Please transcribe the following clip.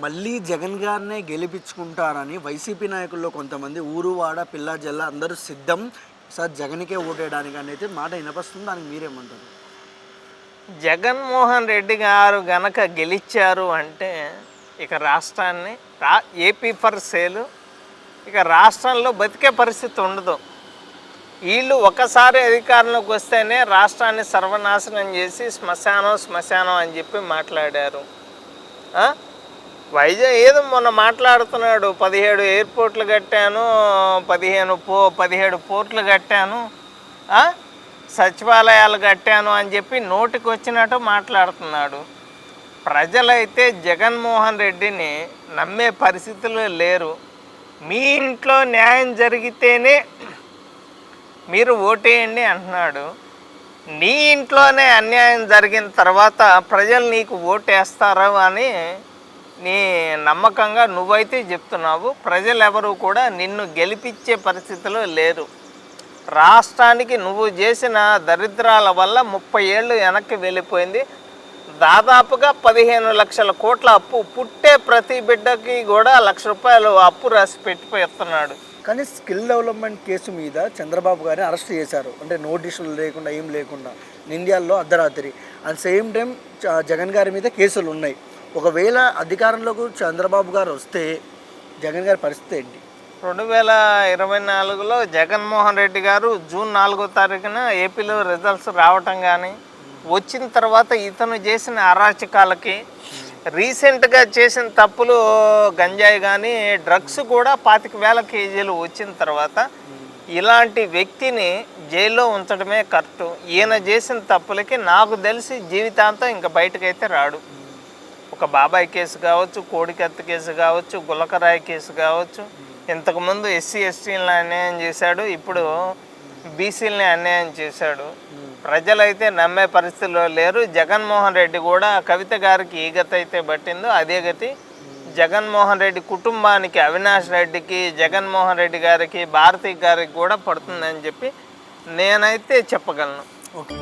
మళ్ళీ జగన్ గారినే గెలిపించుకుంటారని వైసీపీ నాయకుల్లో కొంతమంది ఊరు వాడ పిల్ల జల్ల అందరూ సిద్ధం సార్ జగన్కే ఓటేయడానికి అనేది మాట వినపస్తుంది. దానికి మీరేమంటారు? జగన్మోహన్ రెడ్డి గారు గనక గెలిచారు అంటే ఇక రాష్ట్రాన్ని ఏపీ ఫర్ సేలు, ఇక రాష్ట్రంలో బతికే పరిస్థితి ఉండదు. వీళ్ళు ఒకసారి అధికారంలోకి వస్తేనే రాష్ట్రాన్ని సర్వనాశనం చేసి శ్మశానం అని చెప్పి మాట్లాడారు. వైజాగ్ ఏదో మొన్న మాట్లాడుతున్నాడు, 17 ఎయిర్పోర్ట్లు కట్టాను, 17 పోర్ట్లు కట్టాను, సచివాలయాలు కట్టాను అని చెప్పి నోటికి వచ్చినట్టు మాట్లాడుతున్నాడు. ప్రజలైతే జగన్మోహన్ రెడ్డిని నమ్మే పరిస్థితుల్లో లేరు. మీ ఇంట్లో న్యాయం జరిగితేనే మీరు ఓటేయండి అంటున్నాడు. నీ ఇంట్లోనే అన్యాయం జరిగిన తర్వాత ప్రజలు నీకు ఓటేస్తారు అని నీ నమ్మకంగా నువ్వైతే చెప్తున్నావు. ప్రజలు ఎవరు కూడా నిన్ను గెలిపించే పరిస్థితిలో లేరు. రాష్ట్రానికి నువ్వు చేసిన దరిద్రాల వల్ల 30 ఏళ్ళు వెనక్కి వెళ్ళిపోయింది. దాదాపుగా 15 లక్షల కోట్ల అప్పు, పుట్టే ప్రతి బిడ్డకి కూడా ₹1,00,000 అప్పు రాసి పెట్టిపోతున్నాడు. కానీ స్కిల్ డెవలప్మెంట్ కేసు మీద చంద్రబాబు గారిని అరెస్ట్ చేశారు. అంటే నోటీసులు లేకుండా ఏం లేకుండా నింద్యాల్లో అర్ధరాత్రి. అట్ సేమ్ టైం జగన్ గారి మీద కేసులు ఉన్నాయి. ఒకవేళ అధికారంలోకి చంద్రబాబు గారు వస్తే జగన్ గారి పరిస్థితి ఏంటి? 2024లో జగన్మోహన్ రెడ్డి గారు జూన్ 4వ తారీఖున ఏపీలో రిజల్ట్స్ రావటం కానీ, వచ్చిన తర్వాత ఇతను చేసిన అరాచకాలకి, రీసెంట్గా చేసిన తప్పులు గంజాయి కానీ డ్రగ్స్ కూడా 25,000 కేజీలు వచ్చిన తర్వాత ఇలాంటి వ్యక్తిని జైల్లో ఉంచడమే కరెక్టు. ఈయన చేసిన తప్పులకి నాకు తెలిసి జీవితాంతం ఇంకా బయటకైతే రాడు. ఒక బాబాయ్ కేసు కావచ్చు, కోడికత్తి కేసు కావచ్చు, గులకరాయి కేసు కావచ్చు, ఇంతకుముందు ఎస్సీ ఎస్టీలని అన్యాయం చేశాడు, ఇప్పుడు బీసీలని అన్యాయం చేశాడు. ప్రజలైతే నమ్మే పరిస్థితిలో లేరు. జగన్మోహన్ రెడ్డి కూడా కవిత గారికి ఏ గతి అయితే పట్టిందో అదే గతి జగన్మోహన్ రెడ్డి కుటుంబానికి, అవినాష్ రెడ్డికి, జగన్మోహన్ రెడ్డి గారికి, భారతి గారికి కూడా పడుతుందని చెప్పి నేనైతే చెప్పగలను. ఓకే.